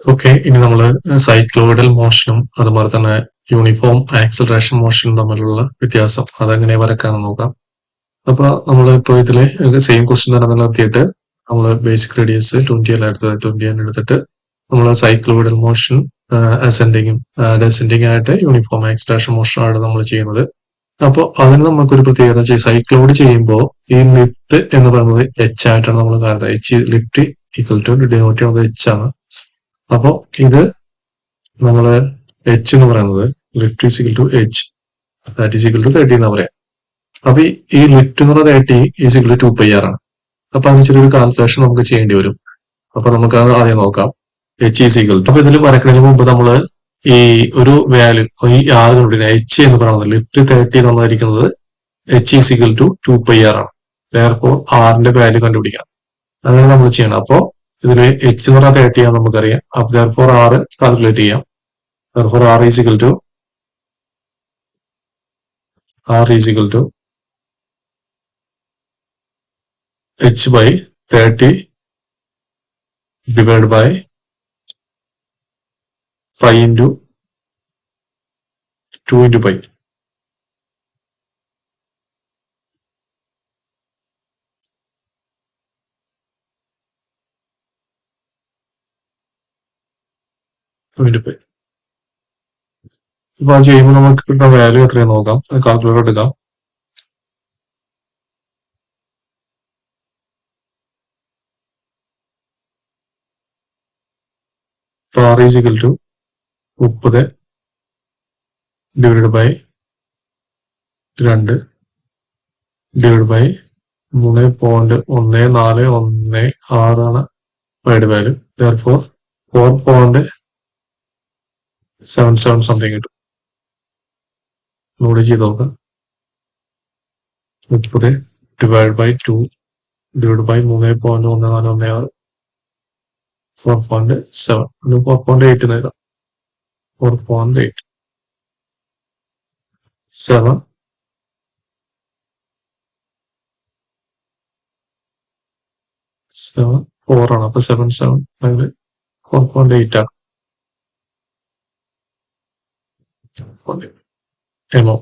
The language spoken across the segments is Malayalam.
ഓക്കെ, ഇനി നമ്മൾ സൈക്ലോയിഡൽ മോഷനും അതുപോലെ തന്നെ യൂണിഫോം ആക്സിലറേഷൻ മോഷനും തമ്മിലുള്ള വ്യത്യാസം അതെങ്ങനെ വരക്കാന്ന് നോക്കാം. അപ്പൊ നമ്മൾ ഇപ്പോൾ ഇതില് സെയിം ക്വസ്റ്റ്യൻ തന്നെ നിലനിർത്തിയിട്ട് നമ്മൾ ബേസിക് റേഡിയസ് 20 അല്ല എടുത്തത്, 20 എടുത്തിട്ട് നമ്മൾ സൈക്ലോയിഡൽ മോഷൻ അസെൻഡിങ്ങും ഡെസെൻഡിങ് ആയിട്ട് യൂണിഫോം ആക്സിലറേഷൻ മോഷനാണ് നമ്മൾ ചെയ്യുന്നത്. അപ്പോൾ അതിന് നമുക്കൊരു പ്രത്യേകത, സൈക്ലോയിഡ് ചെയ്യുമ്പോൾ ഈ ലിഫ്റ്റ് എന്ന് പറയുന്നത് എച്ച് ആയിട്ടാണ് നമ്മൾ കാണുന്നത്. H lift equal to denote ചെയ്യുന്നത് എച്ച് ആണ്. അപ്പോൾ ഇത് നമ്മള് എച്ച് എന്ന് പറയുന്നത് lift is equal to H, that is equal to 30 എന്ന് പറയാം. അപ്പൊ ഈ ലിഫ്റ്റ് എന്ന് പറയുന്നത് 30 ഈസ് ഈക്വൽ ടു 2πr ആണ്. അപ്പൊ അതിന് ചെറിയൊരു കാൽക്കുലേഷൻ നമുക്ക് ചെയ്യേണ്ടി വരും. അപ്പൊ നമുക്ക് അത് ആദ്യം നോക്കാം. എച്ച് ഈസ് ഈക്വൽ ടു, അപ്പൊ ഇതിൽ വരക്കുന്നതിന് മുമ്പ് നമ്മള് ഈ ഒരു വാല്യൂ, ഈ ആർ കണ്ടുപിടിക്കുക. എച്ച് എന്ന് പറയുന്നത് ലിഫ്റ്റ് 30 തന്നിരിക്കുന്നത് H is equal to 2πr ആണ്. തേർഫോർ ആറിന്റെ വാല്യൂ കണ്ടുപിടിക്കണം. അങ്ങനെ നമ്മൾ ചെയ്യണം. അപ്പോ ഇതിൽ എച്ച് എന്ന് പറഞ്ഞാൽ 30 ആണ് നമുക്കറിയാം. അപ്പൊ തേർഫോർ ആറ് കാൽക്കുലേറ്റ് ചെയ്യാം. therefore r is equal to h by 30 divided by 5 into 2 into pi. ഇപ്പൊ അത് ചെയ്യുമ്പോൾ നമുക്ക് കിട്ടുന്ന വാല്യൂ എത്രയാണ് നോക്കാം. കാൽക്കുലേറ്റർ എടുക്കാം. r is equal to 30 divided by 2 divided by 3.1416 ആണ് വൈഡ് വാല്യൂ. therefore 4.77 സംതിങ് കിട്ടും. നോട്ട് ചെയ്ത് നോക്കാം. 30 divided by 2 divided by 3.1416 4.7 4.8 എന്ന് എഴുതാം. 4.8 7 4 ആണ്. അപ്പൊ 7 അതിൽ 4.8 ആണ് എമോ.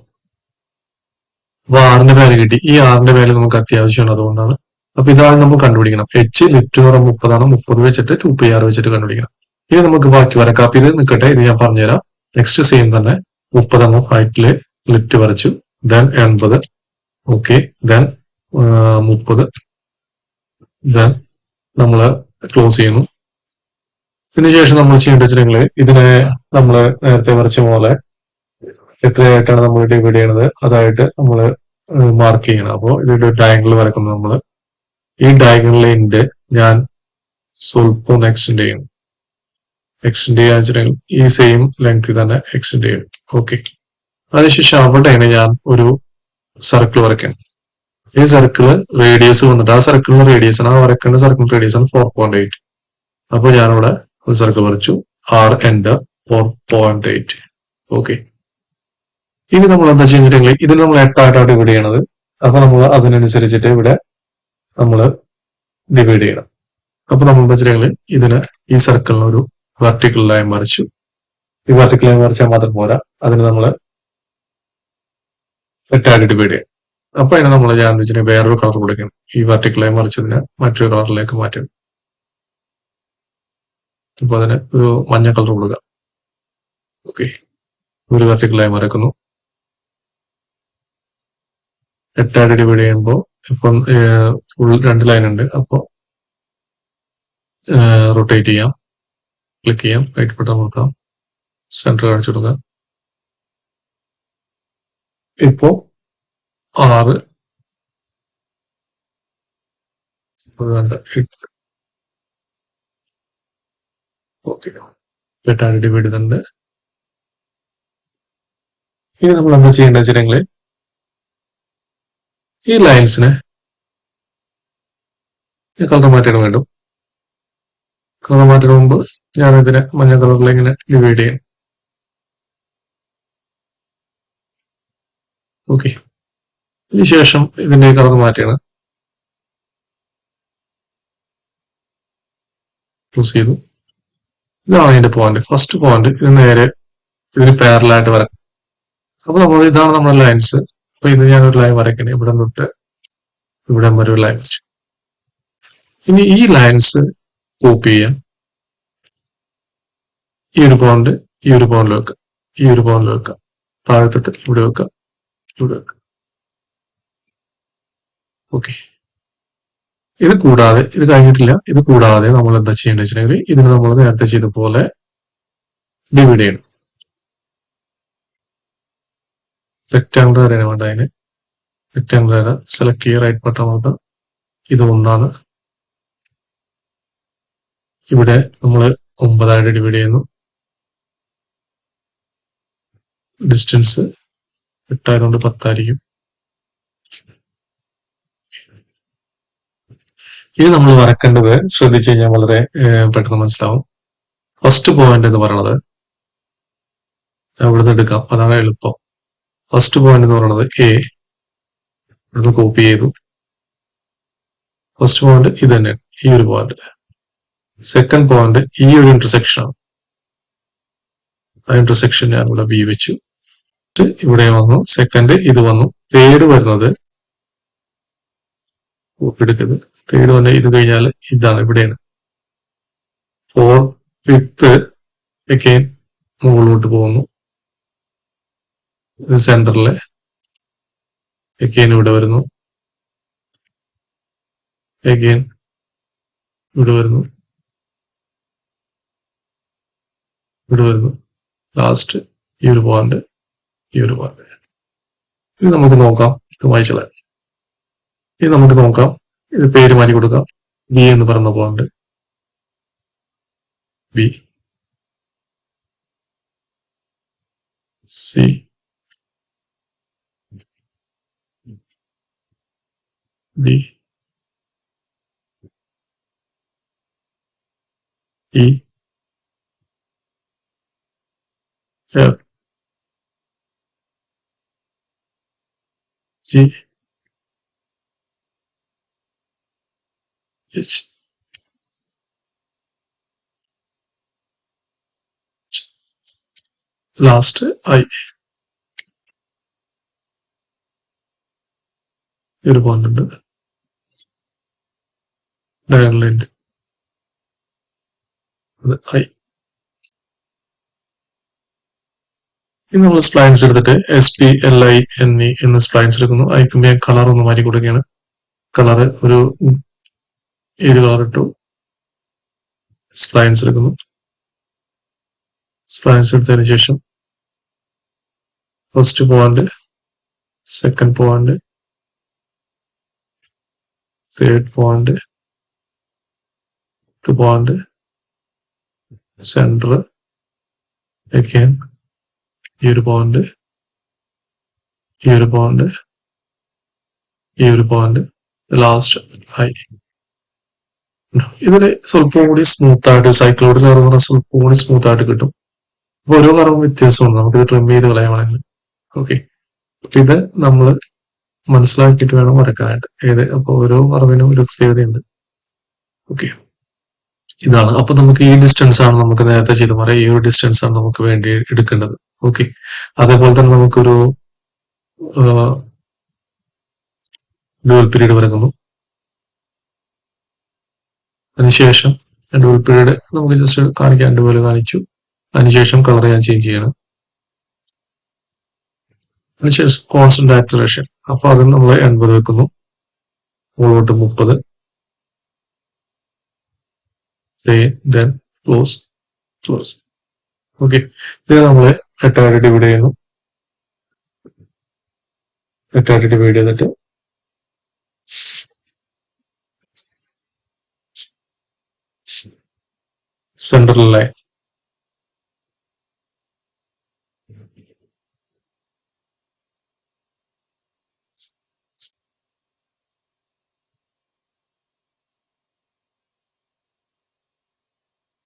അപ്പൊ ആറിന്റെ വാല്യൂ കിട്ടി. ഈ ആറിന്റെ വാല്യൂ നമുക്ക് അത്യാവശ്യമാണ്, അതുകൊണ്ടാണ്. അപ്പൊ ഇതാണ് നമുക്ക് കണ്ടുപിടിക്കണം. എച്ച് ലിഫ്റ്റ് എന്ന് പറയുമ്പോൾ 30 30 വെച്ചിട്ട് 2πr വെച്ചിട്ട് കണ്ടുപിടിക്കണം. ഇനി നമുക്ക് ബാക്കി വരക്കാം. അപ്പൊ ഇത് നിൽക്കട്ടെ, ഇത് ഞാൻ പറഞ്ഞുതരാം. നെക്സ്റ്റ് സെയിം തന്നെ 30 ഹൈറ്റില് ലിഫ്റ്റ് വരച്ചു. ദെൻ 80. Okay, then 30. ദെൻ നമ്മള് ക്ലോസ് ചെയ്യുന്നു. ഇതിനുശേഷം നമ്മൾ ചെയ്യേണ്ട വെച്ചിട്ടുണ്ടെങ്കിൽ ഇതിനെ നമ്മൾ നേരത്തെ വരച്ച പോലെ എത്രയായിട്ടാണ് നമ്മൾ ഡിവൈഡ് ചെയ്യണത് അതായിട്ട് നമ്മൾ മാർക്ക് ചെയ്യണം. അപ്പോൾ ഇതിന്റെ ഡയഗണൽ വരക്കുന്നു. നമ്മൾ ഈ ഡയഗണലിന്റെ ഞാൻ സ്വല്പം എക്സ്റ്റെൻഡ് ചെയ്യണം. എക്സ്റ്റെൻഡ് ചെയ്യാൻ വെച്ചിട്ടുണ്ടെങ്കിൽ ഈ സെയിം ലെങ്ത് തന്നെ എക്സ്റ്റെൻഡ് ചെയ്യണം. ഓക്കെ, അതിനുശേഷം അവിടെയാണ് ഞാൻ ഒരു സർക്കിൾ വരയ്ക്കുന്നത്. ഈ സർക്കിള് റേഡിയസ് വന്നിട്ട് ആ സർക്കിളിന്റെ റേഡിയസ് ആണ്, ആ വരക്കേണ്ട സർക്കിൾ റേഡിയസ് ആണ് 4.8. അപ്പോൾ ഞാനിവിടെ ഒരു സർക്കിൾ വരച്ചു. ആർ എൻഡർ 4.8. ഓക്കെ, ഇനി നമ്മൾ എന്താ ചെയ്തിട്ടുണ്ടെങ്കിൽ ഇതിൽ നമ്മൾ 8 ഡിവൈഡ് ചെയ്യണത്. അപ്പൊ നമ്മൾ അതിനനുസരിച്ചിട്ട് ഇവിടെ നമ്മൾ ഡിവൈഡ് ചെയ്യണം. അപ്പൊ നമ്മൾ എന്താ വെച്ചിട്ടുണ്ടെങ്കിൽ ഇതിന് ഈ സർക്കിളിന് ഒരു വെർട്ടിക്കൽ ലൈൻ വരച്ചു. ഈ വെർട്ടിക്കൽ ലൈൻ വരച്ചാൽ മാത്രം പോരാ, അതിന് നമ്മൾ 8 ഡിവൈഡ് ചെയ്യണം. അപ്പൊ അതിന് നമ്മൾ ഞാൻ വെച്ചിട്ടുണ്ടെങ്കിൽ വേറൊരു കളർ കൊടുക്കണം. ഈ വെർട്ടിക്കൽ ലൈൻ വരച്ചതിന് മറ്റൊരു കളറിലേക്ക് മാറ്റണം. അപ്പൊ അതിന് ഒരു മഞ്ഞ കളർ കൊടുക്കുക. ഓക്കെ, ഒരു വെർട്ടിക്കൽ ലൈൻ വരക്കുന്നു. 8 ഡിവൈഡ് ചെയ്യുമ്പോൾ ഇപ്പം ഫുൾ 2 ലൈൻ ഉണ്ട്. അപ്പോൾ റൊട്ടേറ്റ് ചെയ്യാം, ക്ലിക്ക് ചെയ്യാം, റൈറ്റ് ബട്ടൺ കൊടുക്കാം, സെന്റർ കാണിച്ചു കൊടുക്കാം. ഇപ്പോ 6 8. ഓക്കെ, 8 ഡിവൈഡ് ചെയ്തിട്ടുണ്ട്. ഇനി നമ്മൾ എന്താ ചെയ്യേണ്ടത് വെച്ചിട്ടുണ്ടെങ്കിൽ ഈ ലൈൻസിനെ കളർ മാറ്റണം. വേണ്ടും കളർ മാറ്റം മുമ്പ് ഞാൻ ഇതിനെ മഞ്ഞ കളറിൽ ഇങ്ങനെ ഡിവൈഡ് ചെയ്യും. ഓക്കെ, ഇതിനുശേഷം ഇതിന്റെ കളർ മാറ്റിയാണ് ക്ലോസ് ചെയ്തു. ഇതാണ് അതിന്റെ പോയിന്റ്. ഫസ്റ്റ് പോയിന്റ് ഇത് നേരെ ഇതിന് പാരലായിട്ട് വരക്കും. അപ്പൊ ഇതാണ് നമ്മുടെ ലൈൻസ്. അപ്പൊ ഇത് ഞാനൊരു ലൈൻ വരയ്ക്കണേ. ഇവിടെ തൊട്ട് ഇവിടെ വരെ ഒരു ലൈൻ വരച്ചു. ഇനി ഈ ലൈൻസ് കോപ്പി ചെയ്യാം. ഈ ഒരു പോയിന്റ് ഈ ഒരു പോയിന്റിൽ വെക്കാം, ഈ ഒരു പോയിന്റിൽ വെക്കാം, താഴെത്തൊട്ട് ഇവിടെ വെക്കാം, ഇവിടെ വെക്കാം. ഓക്കെ. ഇത് കൂടാതെ ഇത് കഴിഞ്ഞിട്ടില്ല. ഇത് കൂടാതെ നമ്മൾ എന്താ ചെയ്യേണ്ടത് വെച്ചിട്ടുണ്ടെങ്കിൽ ഇതിന് നമ്മൾ നേരത്തെ ചെയ്ത പോലെ ഡിവൈഡ് ചെയ്യണം. റെക്ടാംഗിൾ വരെയാണ് വേണ്ട. അതിന് റെക്ടാംഗിൾ വരെ സെലക്ട് ചെയ്യുക, റൈറ്റ് ബട്ടൺ അമർത്തുക. ഇത് 1 ഇവിടെ നമ്മൾ 9 ഡിവൈഡ് ചെയ്യുന്നു. ഡിസ്റ്റൻസ് 8 ആയതുകൊണ്ട് 10 ആയിരിക്കും. ഇത് നമ്മൾ വരക്കേണ്ടത് ശ്രദ്ധിച്ചു കഴിഞ്ഞാൽ വളരെ പെട്ടെന്ന് മനസ്സിലാവും. ഫസ്റ്റ് പോയിന്റ് എന്ന് പറയുന്നത് ഇവിടുന്ന് എടുക്കാം, അതാണ് എളുപ്പം. ഫസ്റ്റ് പോയിന്റ് എന്ന് പറയുന്നത് എ, ഇവിടുന്ന് കോപ്പി ചെയ്തു. ഫസ്റ്റ് പോയിന്റ് ഇത് തന്നെയാണ്, ഈ ഒരു പോയിന്റ്. സെക്കൻഡ് പോയിന്റ് ഈ ഒരു ഇന്റർസെക്ഷൻ ആണ്. ആ ഇന്റർസെക്ഷൻ ഞാൻ ഇവിടെ ബി വെച്ചു. ഇവിടെ വന്നു. സെക്കൻഡ് ഇത് വന്നു. തേർഡ് വരുന്നത് എടുക്കുന്നത്. തേർഡ് വന്ന് ഇത് കഴിഞ്ഞാൽ ഇതാണ്, ഇവിടെയാണ്. ഫിഫ്ത്ത് അഗൈൻ മുകളിലോട്ട് പോകുന്നു. ഇത് സെന്ററിലെ അഗൈൻ ഇവിടെ വരുന്നു. അഗൈൻ ഇവിടെ വരുന്നു, ഇവിടെ വരുന്നു. ലാസ്റ്റ് ഈ ഒരു പോയിന്റ്, ഈ ഒരു പോയിന്റ്. ഇത് നമുക്ക് നോക്കാം. ഇത് വായിച്ചാൽ ഇത് നമുക്ക് നോക്കാം. ഇത് പേര് മാറ്റി കൊടുക്കാം. ബി എന്ന് പറയുന്ന point, B, C, D, E, F, G, H, last I. ഒരു പോയിന്റ് ഉണ്ട്, ഡയഗണൽ ലൈൻ, അത് ഐ. ഇനി നമ്മൾ സ്പ്ലൈൻസ് എടുത്തിട്ട് SPLINE എന്ന സ്പ്ലൈൻസ് എടുക്കുന്നു. ഐക്ക് കളർ ഒന്ന് മാറ്റി കൊടുക്കുകയാണ്. കളർ ഒരു 7 കളർ ഇട്ടു. സ്പ്ലൈൻസ് എടുക്കുന്നു. സ്പ്ലൈൻസ് എടുത്തതിന് ശേഷം first point, second point, third point, point, centre, again ഈ ഒരു പോയിന്റ്, ഈ ഒരു പോയിന്റ്, ഈ ഒരു പോയിന്റ്, ലാസ്റ്റ് ഐ. ഇതിന് സ്വല്പം കൂടി സ്മൂത്ത് ആയിട്ട് സൈക്കിളോട് കയറുന്ന സ്വല്പം കൂടി സ്മൂത്ത് ആയിട്ട് കിട്ടും. അപ്പൊ ഓരോ കറവും വ്യത്യാസമുണ്ട്. നമുക്കിത് ട്രിം ചെയ്ത് കളയാണെങ്കിൽ. ഓക്കെ. ഇത് നമ്മൾ മനസ്സിലാക്കിയിട്ട് വേണം വരക്കാനായിട്ട്. അപ്പൊ ഓരോ കറവിനും ഒരു പ്രത്യേകതയുണ്ട്. ഓക്കെ. ഇതാണ്. അപ്പൊ നമുക്ക് ഈ ഡിസ്റ്റൻസ് ആണ് നമുക്ക് നേരത്തെ ചെയ്ത പോലെ ഈ ഒരു ഡിസ്റ്റൻസ് ആണ് നമുക്ക് വേണ്ടി എടുക്കേണ്ടത്. ഓക്കെ. അതേപോലെ തന്നെ നമുക്കൊരു ഡ്യുവൽ പീരീഡ് വരക്കുന്നു. അതിനുശേഷം ഡ്യുവൽ പീരീഡ് നമുക്ക് ജസ്റ്റ് കാണിക്കാൻ ഡ്യുവൽ കാണിച്ചു. അതിനുശേഷം കളർ ഞാൻ ചേഞ്ച് ചെയ്യണം. അതിനുശേഷം കോൺസ്റ്റന്റ് ആക്സലറേഷൻ. അപ്പൊ അതിന് നമ്മൾ 80 വെക്കുന്നു. മുകളിലോട്ട് 30. then close. ഓക്കെ. ഇത് നമ്മൾ 8 ഡിവൈഡ് ചെയ്യുന്നു. 8 ഡിവൈഡ് ചെയ്തിട്ട് സെൻട്രൽ ലൈൻ,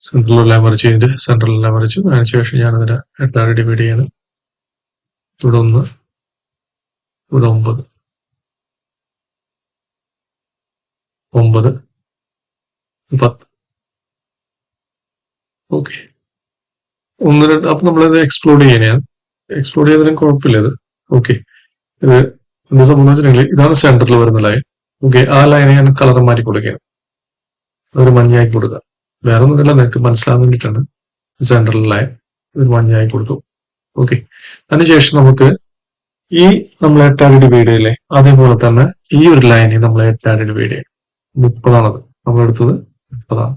സെൻട്രൽ ലൈൻ വരച്ചു കഴിഞ്ഞിട്ട് സെൻട്രൽ ലൈൻ വരച്ചു. അതിനുശേഷം ഞാനതിനെ 8 ഡിവൈഡ് ചെയ്യണം. ഇവിടെ 1, ഇവിടെ 9, 10, ഓക്കെ, ഒന്ന് രണ്ട് അപ്പൊ നമ്മളിത് എക്സ്പ്ലോർഡ് ചെയ്യാനാണ്. എക്സ്പ്ലോർഡ് ചെയ്തതിനും കുഴപ്പമില്ല ഇത്. ഓക്കെ, ഇത് എന്താ സംഭവം വെച്ചിട്ടുണ്ടെങ്കിൽ ഇതാണ് സെന്ററിൽ വരുന്ന ലൈൻ. ഓക്കെ, ആ ലൈനെ ഞാൻ കളർ മാറ്റി കൊടുക്കുകയാണ്. ഒരു മഞ്ഞയാക്കി കൊടുക്കുക. വേറെ ഒന്നുമില്ല, നിങ്ങൾക്ക് മനസ്സിലാൻ വേണ്ടിയിട്ടാണ്. സെന്ററിൽ ലൈൻ ഒരു മഞ്ഞയായി കൊടുത്തു. ഓക്കെ, അതിനുശേഷം നമുക്ക് ഈ നമ്മൾ 8 ഡിവൈഡ് ചെയ്യില്ലേ, അതേപോലെ തന്നെ ഈ ഒരു ലൈനെ നമ്മൾ 8 ഡിവൈഡ് ചെയ്യും. 30ആണത് നമ്മൾ എടുത്തത്, 30ആണ്.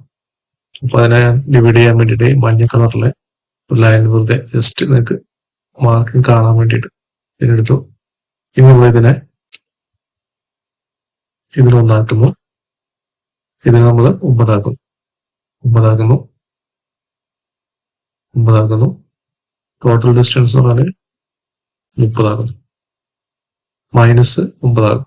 അപ്പൊ അതിനെ ഡിവൈഡ് ചെയ്യാൻ വേണ്ടിയിട്ട് മഞ്ഞ കളറിലെ ഒരു ലൈൻ വെറുതെ ജസ്റ്റ് നിങ്ങൾക്ക് മാർക്കിംഗ് കാണാൻ വേണ്ടിയിട്ട് ഇതിനെടുത്തു. ഇനി നമ്മൾ ഇതിനൊന്നാക്കുന്നു, ഇതിനെ നമ്മൾ 9 9 9 ടോട്ടൽ ഡിസ്റ്റൻസ് എന്ന് പറഞ്ഞാൽ 30 മൈനസ് 9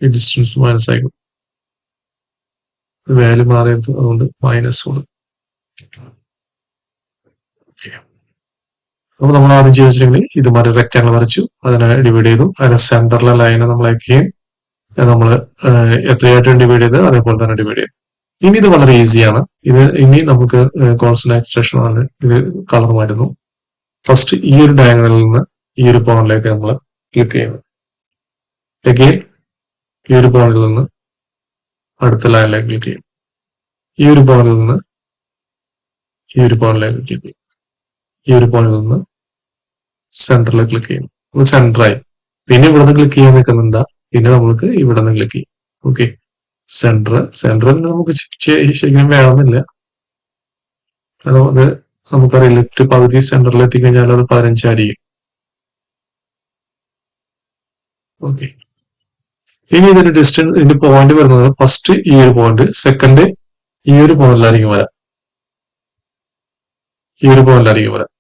ഈ ഡിസ്റ്റൻസ് മൈനസ് ആയിരിക്കും. വാല്യൂ മാറിയത് അതുകൊണ്ട് മൈനസ് കൊടുക്കും. അപ്പൊ നമ്മൾ ആദ്യം ചെയ്തിട്ടുണ്ടെങ്കിൽ ഇതുമാതിരി റെക്ടാങ്കിൾ വരച്ചു, അതിനെ ഡിവൈഡ് ചെയ്തു, അതിന്റെ സെന്ററിലെ ലൈനെ നമ്മൾ ആക്കുകയും നമ്മൾ എത്രയായിട്ട് ഡിവൈഡ് ചെയ്ത് അതേപോലെ തന്നെ ഡിവൈഡ് ചെയ്തു. ഇനി ഇത് വളരെ ഈസിയാണ്. ഇനി നമുക്ക് കോൺസ്റ്റന്റ് എക്സ്പ്രഷൻ ആണ് ഇത് കളർ മാറ്റുന്നു. ഫസ്റ്റ് ഈ ഒരു ഡയഗണലിൽ നിന്ന് ഈ ഒരു പോയിന്റിലേക്ക് നമ്മൾ ക്ലിക്ക് ചെയ്യുന്നു. അഗെയിൻ ഈ ഒരു പോയിന്റിൽ നിന്ന് അടുത്ത ലൈനിലേക്ക് ക്ലിക്ക് ചെയ്യും. ഈ ഒരു പോയിന്റിൽ നിന്ന് ഈ ഒരു പോയിന്റിലേക്ക് ക്ലിക്ക് ചെയ്യും. ഈ ഒരു പോയിന്റിൽ നിന്ന് സെന്ററിൽ ക്ലിക്ക് ചെയ്യും. അത് സെന്ററായി. പിന്നെ ഇവിടെ നിന്ന് ക്ലിക്ക് ചെയ്യാൻ നിൽക്കുന്നുണ്ട്, പിന്നെ നമ്മൾക്ക് ഇവിടെ നിന്ന് ക്ലിക്ക് ചെയ്യും. ഓക്കെ, സെന്റർ നമുക്ക് ശരിക്കും വേണമെന്നില്ല, കാരണം അത് നമുക്കറിയാം ലെഫ്റ്റ് പകുതി സെന്ററിൽ എത്തിക്കഴിഞ്ഞാൽ അത് 15 ആയിരിക്കും. ഓക്കെ, ഇനി ഇതിന്റെ ഡിസ്റ്റൻസ്, ഇതിന്റെ പോയിന്റ് വരുന്നത് ഫസ്റ്റ് ഈ ഒരു പോയിന്റ്, സെക്കൻഡ് ഈ ഒരു പോയിന്റിലായിരിക്കും വരാം. ഈ ഒരു പോയിന്റിലായിരിക്കും വരാം.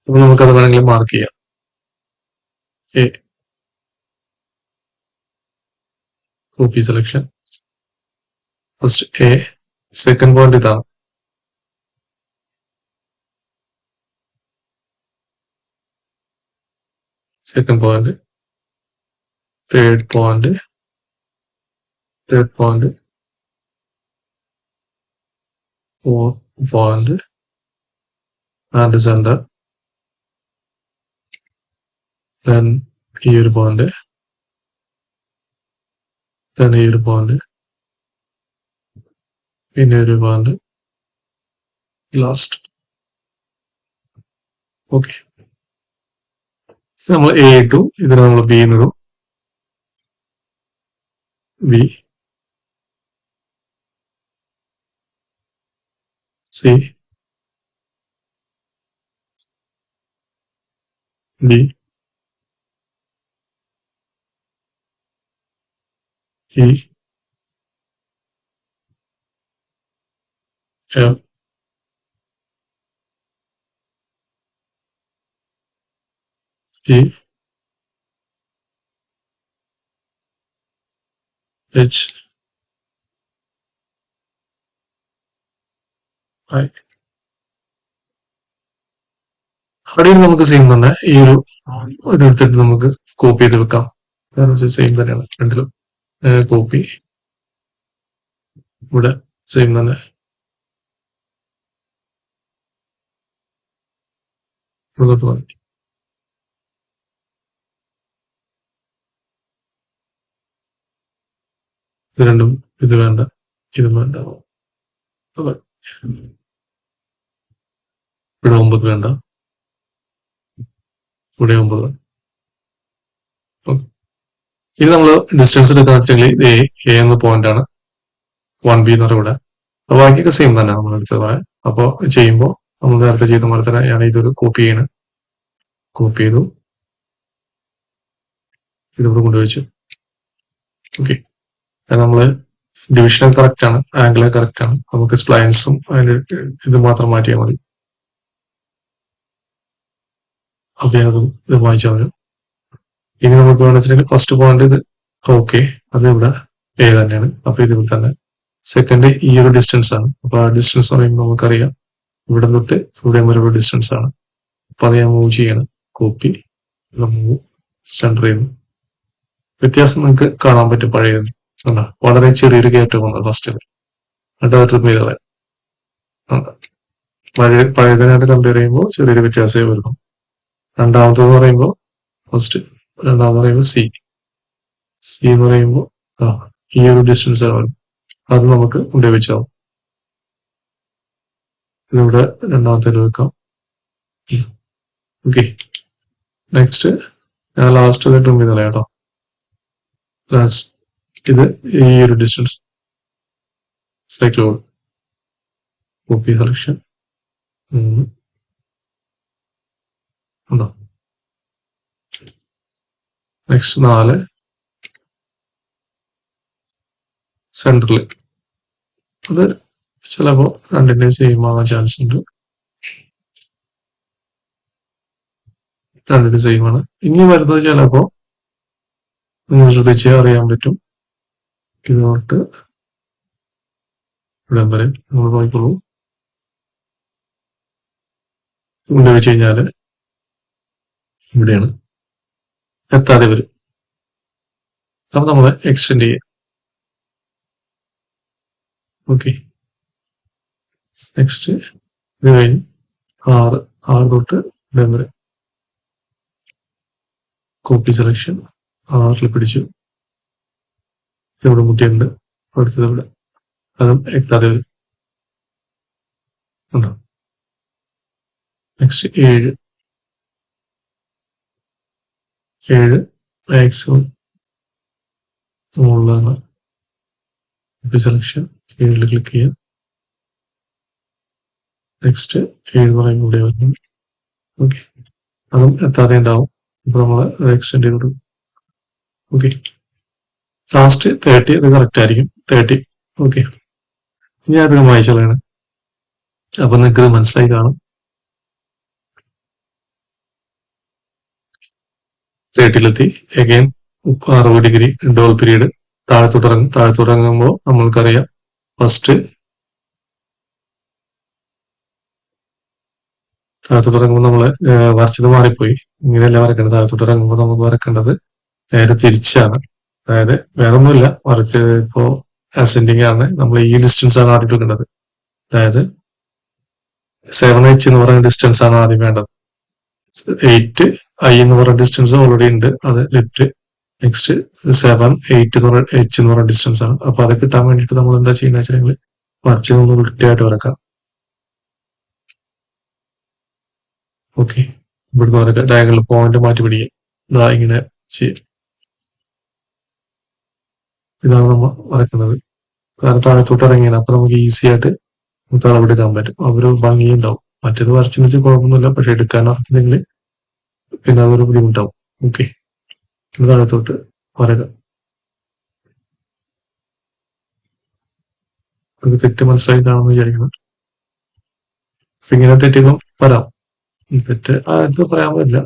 അപ്പൊ നമുക്കത് വേണമെങ്കിൽ മാർക്ക് ചെയ്യാം. Copy selection, first A, second point ഇതാണ്. Second point, third point, fourth point and centre, then ഈ ഒരു പോയിന്റ്, then ഈ ഒരു പോയിന്റ്, പിന്നെ ഒരു പോയിന്റ്, ലാസ്റ്റ്. ഓക്കെ, നമ്മൾ എ ഇട്ടു, ഇതിന് നമ്മൾ ബി എന്നതും, B, C, D, E, F, G, H, I. അടിയിൽ നമുക്ക് സെയിം തന്നെ ഈ ഒരു ഇതെടുത്തിട്ട് നമുക്ക് കോപ്പി ചെയ്ത് വെക്കാം. സെയിം തന്നെയാണ് രണ്ടിലും. കോപ്പി, ഇവിടെ സെയിം തന്നെ, ഇവിടോട്ട് മതി. ഇത് രണ്ടും, ഇത് വേണ്ട, ഇതും വേണ്ട. ഇവിടെ 9 വേണ്ട, ഇവിടെ 9. ഇനി നമ്മൾ ഡിസ്റ്റൻസ് എടുക്കാൻ വെച്ചിട്ടുണ്ടെങ്കിൽ ഇത് എ എന്ന പോയിന്റ് ആണ്, 1B എന്ന് പറയുന്നത് ഇവിടെ. അപ്പൊ ബാക്കിയൊക്കെ സെയിം തന്നെ നമ്മൾ എടുത്തത് പോലെ. അപ്പോൾ ചെയ്യുമ്പോൾ നമ്മൾ നേരത്തെ ചെയ്ത പോലെ തന്നെ ഞാൻ ഇതൊരു കോപ്പി ചെയ്യണം. കോപ്പി ചെയ്തു, ഇതിവിടെ കൊണ്ടുവച്ചു. ഓക്കെ, നമ്മള് ഡിവിഷണൽ കറക്റ്റ് ആണ്, ആംഗിൾ കറക്റ്റ് ആണ്. നമുക്ക് സ്പ്ലൈൻസും അതിന്റെ ഇത് മാത്രം മാറ്റിയാൽ മതി. അപ്പൊ അതും ഇത് വായിച്ചാൽ മതി. ഇനി നമുക്ക് വേണമെന്ന് വെച്ചിട്ടുണ്ടെങ്കിൽ ഫസ്റ്റ് പോയിന്റ് ഇത് ഓക്കെ, അത് ഇവിടെ എ തന്നെയാണ്. അപ്പൊ ഇതിൽ തന്നെ സെക്കൻഡ് ഈ ഒരു ഡിസ്റ്റൻസ് ആണ്. അപ്പൊ ആ ഡിസ്റ്റൻസ് പറയുമ്പോൾ നമുക്കറിയാം ഇവിടെ തൊട്ട് ഇവിടെ വരെ ഡിസ്റ്റൻസ് ആണ്. അപ്പൊ അത് ഞാൻ മൂവ് ചെയ്യണം. കോപ്പി, മൂവ് സെൻറ്റർ ചെയ്യുന്നു. വ്യത്യാസം നിങ്ങൾക്ക് കാണാൻ പറ്റും. പഴയത് വളരെ ചെറിയൊരു കയറ്റം വന്നത് ഫസ്റ്റിൽ, എന്നിട്ട് അത് റിമൂവ് ചെയ്തത്. പഴയതിനായിട്ട് കമ്പയർ ചെയ്യുമ്പോൾ ചെറിയൊരു വ്യത്യാസമേ വരുന്നു. രണ്ടാമത്തെന്ന് പറയുമ്പോൾ രണ്ടാമത് പറയുമ്പോൾ സി എന്ന് പറയുമ്പോൾ ഈ ഒരു ഡിസ്റ്റൻസ് വരും. അത് നമുക്ക് ഉപയോഗിച്ചാവും. ഇതിവിടെ രണ്ടാമത്തെ വെക്കാം. ഓക്കെ, നെക്സ്റ്റ് ഞാൻ ലാസ്റ്റ് റിമൂവ് ചെയ്തോളാം കേട്ടോ. ലാസ്റ്റ് ഇത് ഈ ഒരു ഡിസ്റ്റൻസ് സൈക്കിൾ കോപ്പി സെലക്ഷൻ ഉണ്ടോ. Next 4 central. അത് ചിലപ്പോ രണ്ടിന്റെ സെയിം ആവാൻ ചാൻസ് ഉണ്ട്. രണ്ടിന്റെ സെയിം ആണ്. ഇനി വരുന്നത് ചിലപ്പോ നിങ്ങൾ ശ്രദ്ധിച്ച് അറിയാൻ പറ്റും. ഇതോട്ട് ഇവിടെ വരെ നമ്മൾ നോക്കിക്കോളൂ. ഇവിടെ വെച്ച് കഴിഞ്ഞാല് ഇവിടെയാണ് എത്താതെ വരും. അപ്പൊ നമ്മൾ എക്സ്റ്റെൻഡ് ചെയ്യാം. ഓക്കെ, നെക്സ്റ്റ് ഇത് കഴിഞ്ഞ് 6 തൊട്ട് ഇവിടെ വരെ കോപ്പി സെലക്ഷൻ 6 പിടിച്ചു. ഇവിടെ മുട്ടിയുണ്ട്, അടുത്തത് ഇവിടെ, അതും എത്താതെ വരും. ഉണ്ടോ. നെക്സ്റ്റ് 7 മാക്സിമം മുകളിലാണ്. കോപ്പി സെലക്ഷൻ 7 ക്ലിക്ക് ചെയ്യാം. നെക്സ്റ്റ് 7 പറയുമ്പോൾ ഇവിടെ വരുന്നു. ഓക്കെ, അതും എത്താതെ ഉണ്ടാവും. ഇപ്പൊ നമ്മൾ എക്സ്റ്റെൻഡ് ചെയ്ത് കൊടുക്കും. ഓക്കെ, ലാസ്റ്റ് 30 ഇത് കറക്റ്റ് ആയിരിക്കും. 30. ഓക്കെ, ഇനി അധികം വായിച്ചാലാണ്. അപ്പൊ നിങ്ങൾക്ക് ഇത് മനസ്സിലായി കാണും. 30 അഗൈൻ 60 ഡിഗ്രി ഡോൾ പീരീഡ് താഴത്തോട്ടിറങ്ങുമ്പോൾ നമ്മൾക്കറിയാം ഫസ്റ്റ് താഴത്തോട്ടിറങ്ങുമ്പോൾ നമ്മള് വരച്ചത് മാറിപ്പോയി. ഇങ്ങനെയല്ല വരക്കേണ്ടത്. താഴത്തോട്ടിറങ്ങുമ്പോൾ നമുക്ക് വരക്കേണ്ടത് നേരെ തിരിച്ചാണ്. അതായത് വേറൊന്നുമില്ല, മറിച്ച് ഇപ്പോ അസെൻഡിങ് ആണ്. നമ്മൾ ഈ ഡിസ്റ്റൻസ് ആണ് ആദ്യം എടുക്കേണ്ടത്. അതായത് 7h എന്ന് പറയുന്ന ഡിസ്റ്റൻസ് ആണ് ആദ്യം വേണ്ടത്. 8i എന്ന് പറയുന്ന ഡിസ്റ്റൻസ് ഓൾറെഡി ഉണ്ട്, അത് ലെഫ്റ്റ്. നെക്സ്റ്റ് 7, 8 എന്ന് പറയുന്ന h എന്ന് പറയുന്ന ഡിസ്റ്റൻസ് ആണ്. അപ്പൊ അത് കിട്ടാൻ വേണ്ടിയിട്ട് നമ്മൾ എന്താ ചെയ്യുന്ന വെച്ചിട്ടുണ്ടെങ്കിൽ മറിച്ച് നമ്മൾ വൃത്തിയായിട്ട് വരക്കാം. ഓക്കെ, ഇവിടുന്ന് വരക്കാം. ഡയഗണൽ പോയിന്റ് മാറ്റി പിടിക്കാം. ഇതാ ഇങ്ങനെ ചെയ്യാം. ഇതാണ് നമ്മൾ വരക്കുന്നത്. കാരണം താഴത്തോട്ട് ഇറങ്ങിയാണ്. അപ്പൊ നമുക്ക് ഈസി ആയിട്ട് അളവെടുക്കാൻ പറ്റും. അതൊരു ഭംഗിയുണ്ടാവും. മറ്റേത് വരച്ചെന്ന് വെച്ചാൽ കുഴപ്പമൊന്നുമില്ല, പക്ഷെ എടുക്കാൻ അറിഞ്ഞില്ലെങ്കിൽ പിന്നെ അതൊരു ബുദ്ധിമുട്ടാവും. ഓക്കെ, താഴത്തോട്ട് വരക്കാം. ഒരു തെറ്റ് മനസ്സിലായി കാണുമെന്ന് വിചാരിക്കുന്നു. അപ്പൊ ഇങ്ങനെ തെറ്റുകൾ വരാം. തെറ്റ് ആയിട്ട് പറയാൻ പറ്റില്ല.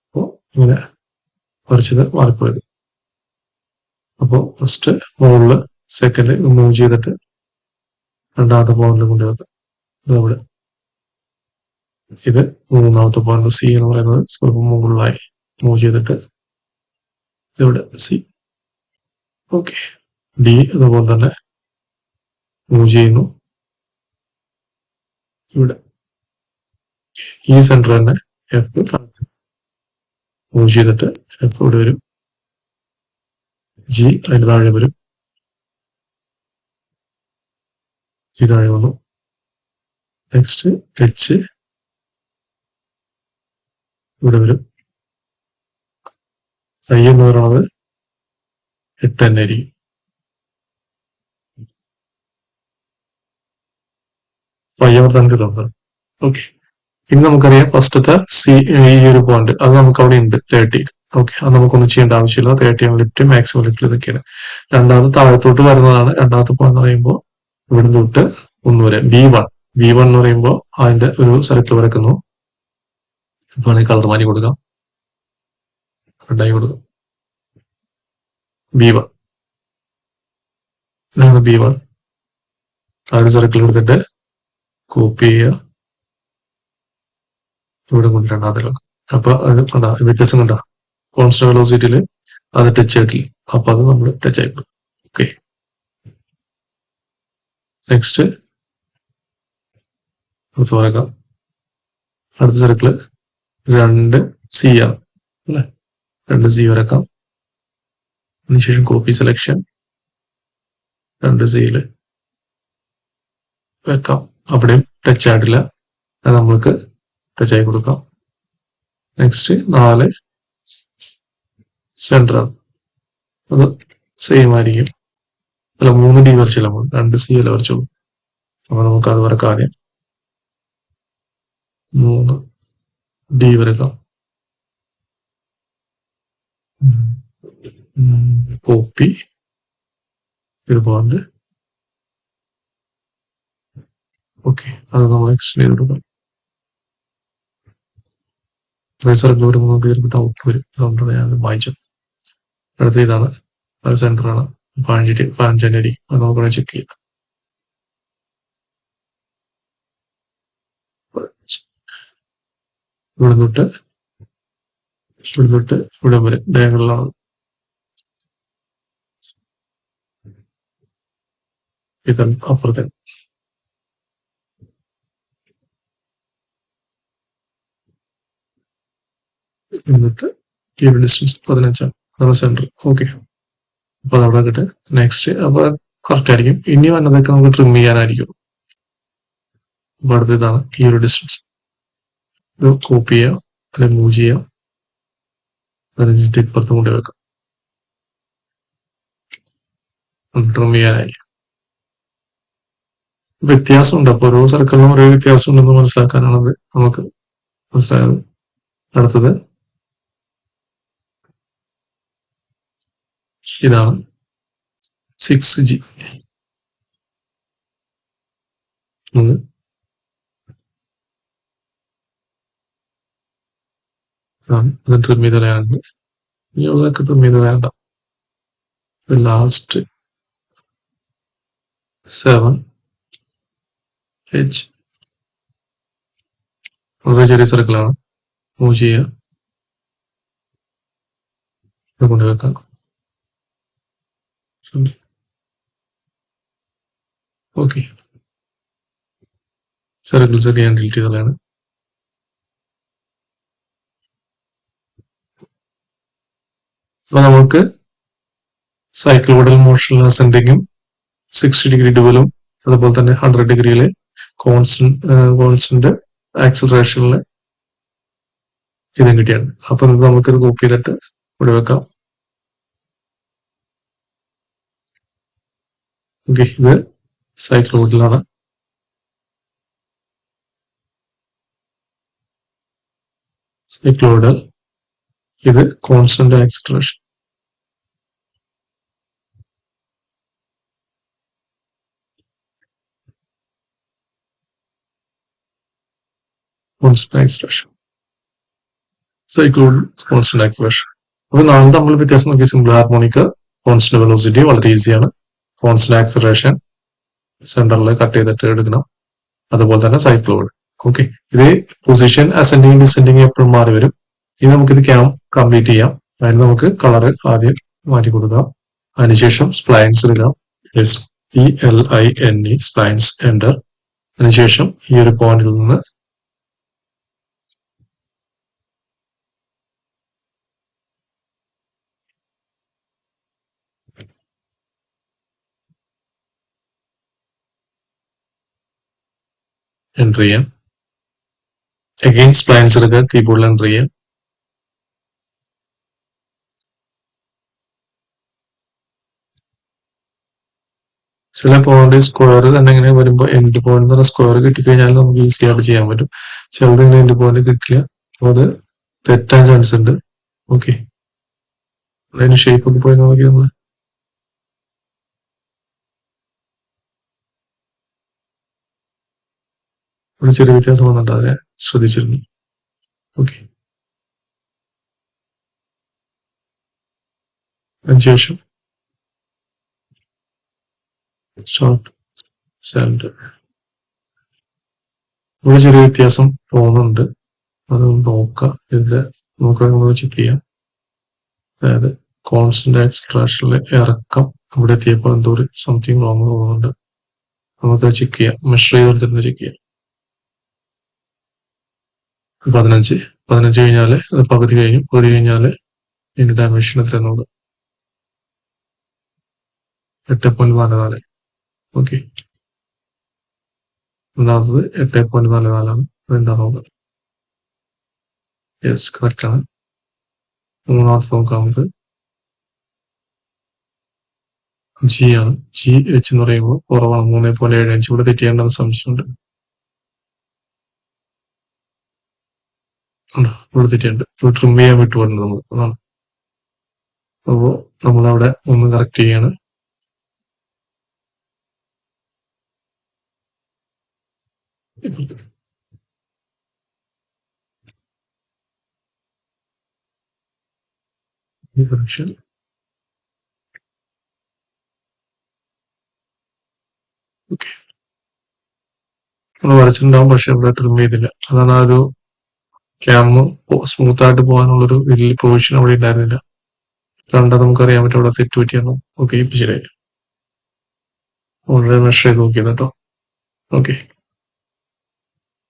അപ്പോ ഇങ്ങനെ വരച്ചത് മാറിപ്പോയത്. അപ്പോ ഫസ്റ്റ് മുകളില് സെക്കൻഡ് മൂവ് ചെയ്തിട്ട് രണ്ടാമത്തെ പോയിന്റിൽ കൊണ്ടുവെക്കാം. ഇവിടെ ഇത് മൂന്നാമത്തെ പോയിന്റ് സി എന്ന് പറയുന്നത് സ്വല്പം മുകളിലായി മൂവ് ചെയ്തിട്ട് ഇവിടെ സി. ഓക്കെ, ഡി അതുപോലെ തന്നെ മൂവ് ചെയ്യുന്നു. ഇവിടെ ഈ സെന്റർ തന്നെ എഫ് മൂവ് ചെയ്തിട്ട് എഫ് ഇവിടെ വരും. ജി അതിന് താഴെ വരും. ജി താഴെ വന്നു. നെക്സ്റ്റ് എച്ച് ഇവിടെ വരും. ഐ എന്ന് പറയുന്നത് 8 തന്നെ ആയിരിക്കും. നമുക്ക് ഓക്കെ, ഇനി നമുക്കറിയാം ഫസ്റ്റത്തെ സി ഈ ഒരു പോയിന്റ് അത് നമുക്ക് അവിടെ ഉണ്ട് 30. ഓക്കെ, അത് നമുക്കൊന്നും ചെയ്യേണ്ട ആവശ്യമില്ല. 30 ലിഫ്റ്റ് മാക്സിമം ലിഫ്റ്റ് ഇതൊക്കെയാണ്. രണ്ടാമത് താഴത്തോട്ട് വരുന്നതാണ് രണ്ടാമത്തെ പോയിന്റ് എന്ന് പറയുമ്പോൾ ഇവിടെ തൊട്ട് 1 വരെ V1 എന്ന് പറയുമ്പോൾ അതിന്റെ ഒരു സ്ഥലത്ത് വരക്കുന്നു. ഇപ്പൊ കളർ മാറ്റി കൊടുക്കാം, റെഡായി കൊടുക്കാം. B1 ഇതാണ് B1. ആ ഒരു സർക്കിൾ എടുത്തിട്ട് കോപ്പി ചെയ്യുക, ഇവിടെ കൊണ്ട് രണ്ടാമത്തെ. അപ്പൊ അത് കണ്ട വ്യത്യാസം കണ്ട കോൺസ്റ്റന്റ് വെലോസിറ്റിയിൽ അത് ടച്ച് ആയിട്ടില്ല. അപ്പൊ അത് നമ്മൾ ടച്ച് ആയിട്ടുണ്ട്. ഓക്കെ, നെക്സ്റ്റ് അടുത്ത് പറയാം. അടുത്ത സർക്കിള് 2C ആണ് അല്ലെ, 2C വരക്കാം. അതിനുശേഷം കോപ്പി സെലക്ഷൻ 2Cയില് വെക്കാം. അവിടെയും ടച്ച് ആയിട്ടില്ല, അത് നമ്മൾക്ക് ടച്ച് ആയി കൊടുക്കാം. നെക്സ്റ്റ് 4 സെന്റർ ആണ്, അത് സെയിം ആയിരിക്കും. അല്ല 3D വരച്ചില്ല, 2C അല്ല വരച്ചോളൂ. അപ്പൊ നമുക്ക് അത് വരക്കാം. ആദ്യം 3D വരക്കാം. കോപ്പി ഒരുപാട്. ഓക്കെ, അത് നമ്മൾ എക്സ്റ്റെൻഡ് ചെയ്ത് കൊടുക്കാം. സർക്കിൾ വരുമ്പോൾ നമുക്ക് ചിലപ്പോൾ ഔട്ട് വരും, അതുകൊണ്ടാണ് ഞാൻ വായിച്ചത്. അടുത്ത ഇതാണ്, അത് സെന്റർ ആണ്, 15 അടി. അത് നമുക്ക് ചെക്ക് ചെയ്യാം. ഇവിടെ തൊട്ട് ഇവിടെ വരെ ഡയഗണലാണ്. ഇതാണ് അപ്പുറത്തെ. എന്നിട്ട് ഈ ഒരു ഡിസ്റ്റൻസ് 15 ആണ് സെന്റർ. ഓക്കെ, അപ്പൊ അതവിടെ കിട്ടെ. നെക്സ്റ്റ് അപ്പൊ കറക്റ്റ് ആയിരിക്കും. ഇനി വന്നതൊക്കെ നമുക്ക് ട്രിം ചെയ്യാനായിരിക്കും. അപ്പൊ അടുത്ത ഇതാണ് ഈ ഒരു ഡിസ്റ്റൻസ്. ഇത് കോപ്പി ചെയ്യാം, അല്ലെങ്കിൽ മൂവ് ചെയ്യാം, അതിനനുസരിച്ച് ഇപ്പുറത്തും കൂടി വെക്കാം. ട്രിം ചെയ്യാനായി വ്യത്യാസമുണ്ട്. അപ്പൊ ഓരോ സർക്കിളിനും ഓരോ വ്യത്യാസം ഉണ്ടെന്ന് മനസ്സിലാക്കാനാണത് നമുക്ക് മനസ്സിലായത്. അടുത്തത് ഇതാണ് 6G. അത് ട്രിം ചെയ്ത് കളയാനുണ്ട്. ഇതൊക്കെ ട്രിം ചെയ്ത് വേണ്ട. ലാസ്റ്റ് 7H വളരെ ചെറിയ സർക്കിളാണ്. മൂവ് ചെയ്യുക, കൊണ്ടുവെക്കാം. ഓക്കെ, സർക്കിൾസ് ഒക്കെ ഞാൻ ഡിലീറ്റ് ചെയ്തതാണ്. അപ്പൊ നമുക്ക് സൈക്ലോയിഡൽ മോഷനിൽ അസെൻഡിങ്ങും 60 ഡിഗ്രി ഡുവലും അതുപോലെ തന്നെ 100 ഡിഗ്രിയില് കോൺസ്റ്റന്റ് ആക്സിലറേഷനില് ഇതും കിട്ടിയാണ്. അപ്പൊ നമുക്കിത് കോപ്പി ചെയ്തിട്ട് ഇവിടെ വെക്കാം. ഓക്കെ, ഇത് സൈക്ലോയിഡിലാണ്. സൈക്ലോയിഡൽ, ഇത് constant acceleration. Constant acceleration, cycloid constant acceleration. അപ്പൊ നാളെ തമ്മിൽ വ്യത്യാസം നോക്കിയ സിമ്പിൾ ഹാർമോണിക് കോൺസ്റ്റന്റ് വെലോസിറ്റി വളരെ ഈസിയാണ്. കോൺസ്റ്റന്റ് ആക്സിലറേഷൻ സെന്ററിൽ കട്ട് ചെയ്തിട്ട് എടുക്കണം. അതുപോലെ തന്നെ സൈക്ലോയിഡ്. ഓക്കെ, ഇതേ പൊസിഷൻ അസെൻഡിങ് ഡിസെൻഡിങ് എപ്പോഴും മാറി വരും. ഇനി നമുക്കിത് കംപ്ലീറ്റ് ചെയ്യാം. അതിന് നമുക്ക് കളറ് ആദ്യം മാറ്റി കൊടുക്കാം. അതിനുശേഷം സ്പ്ലൈൻസ് എടുക്കാം. SPLINE splines enter. അതിനുശേഷം ഈ ഒരു പോയിന്റിൽ നിന്ന് എൻ്റർ ചെയ്യാം. അഗെയിൻ സ്പ്ലൈൻസ് എടുക്കുക, കീബോർഡിൽ എൻ്റർ ചെയ്യാം. ചില പോയിന്റ് സ്ക്വയർ തന്നെ ഇങ്ങനെ വരുമ്പോൾ എൻഡ് പോയിന്റ് തന്നെ സ്ക്വയർ കിട്ടിക്കഴിഞ്ഞാൽ നമുക്ക് ഈസി ആയിട്ട് ചെയ്യാൻ പറ്റും. ചിലത് ഇങ്ങനെ എൻഡ് പോയിന്റ് കിട്ടില്ല, അപ്പോൾ അത് തെറ്റാൻ ചാൻസ് ഉണ്ട്. ഓക്കെ, അതിന് ഷേപ്പ് ഒക്കെ പോയി നോക്കി നമ്മൾ ഒരു ചെറിയ വ്യത്യാസം വന്നിട്ട് അതിനെ ശ്രദ്ധിച്ചിരുന്നു. ഓക്കെ, അതിനുശേഷം സ്റ്റാർട്ട് സെന്റർ. ഒരു ചെറിയ വ്യത്യാസം തോന്നുന്നുണ്ട്, അത് നോക്കാം. ഇതിന്റെ നമുക്ക് ചെക്ക് ചെയ്യാം. അതായത് കോൺസ്റ്റന്റ് എക്സ്ട്രാക്ഷനിലെ ഇറക്കം അവിടെ എത്തിയപ്പോൾ എന്തോ ഒരു സംതിങ് റോങ് തോന്നുന്നുണ്ട്. നമുക്ക് ചെക്ക് ചെയ്യാം, മെഷർ ചെയ്തെടുത്തിട്ട് ചെക്ക് ചെയ്യാം. 15 കഴിഞ്ഞാൽ അത് പകുതി കഴിഞ്ഞു. പകുതി കഴിഞ്ഞാൽ ഇതിന്റെ ഡയമെൻഷൻ എത്ര നോക്കാം. 8.44. ഓക്കെ, ഒന്നാമത്തത് 8.44 ആണ്. അതെന്താ നോക്കാം. യെസ്, കറക്റ്റ് ആണ്. മൂന്നാമത്തെ നോക്കാം നമുക്ക്. ജി ആണ്. ജി എച്ച് എന്ന് പറയുമ്പോൾ കുറവാണ്, 3.75. ഇവിടെ തെറ്റിയേണ്ടെന്ന് സംശയമുണ്ട്. ഇവിടെ തെറ്റിയുണ്ട്. ഇവിടെ ട്രിം ചെയ്യാൻ വിട്ടുപോയിട്ടുണ്ട് നമ്മൾ. അതാണ്. അപ്പോൾ നമ്മളവിടെ ഒന്ന് കറക്റ്റ് ചെയ്യാണ്. കറക്ഷൻ ഓക്കെ, നമ്മൾ വരച്ചിട്ടുണ്ടാവും, പക്ഷെ ഇവിടെ ട്രിം ചെയ്തില്ല. അതാണ് ആ ഒരു ക്യാം സ്മൂത്ത് ആയിട്ട് പോകാനുള്ളൊരു വലിയ പ്രൊവിഷൻ അവിടെ ഉണ്ടായിരുന്നില്ല. കണ്ടാൽ നമുക്കറിയാൻ പറ്റും അവിടെ തെറ്റ് പറ്റിയാണ്. ഓക്കെ, ഇപ്പൊ ശരിയായി. ഓൾറെഡി മെഷർ ചെയ്ത് നോക്കിയത് കേട്ടോ. ഓക്കെ,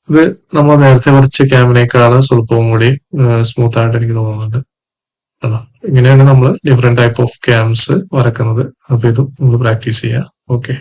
ഇത് നമ്മൾ നേരത്തെ വരച്ച ക്യാമിനേക്കാള് സ്വല്പവും കൂടി സ്മൂത്ത് ആയിട്ട് എനിക്ക് തോന്നുന്നുണ്ട്. ഇങ്ങനെയാണ് നമ്മൾ ഡിഫറെന്റ് ടൈപ്പ് ഓഫ് ക്യാംസ് വരക്കുന്നത്. അപ്പൊ ഇതും നമ്മൾ പ്രാക്ടീസ് ചെയ്യാം. ഓക്കെ.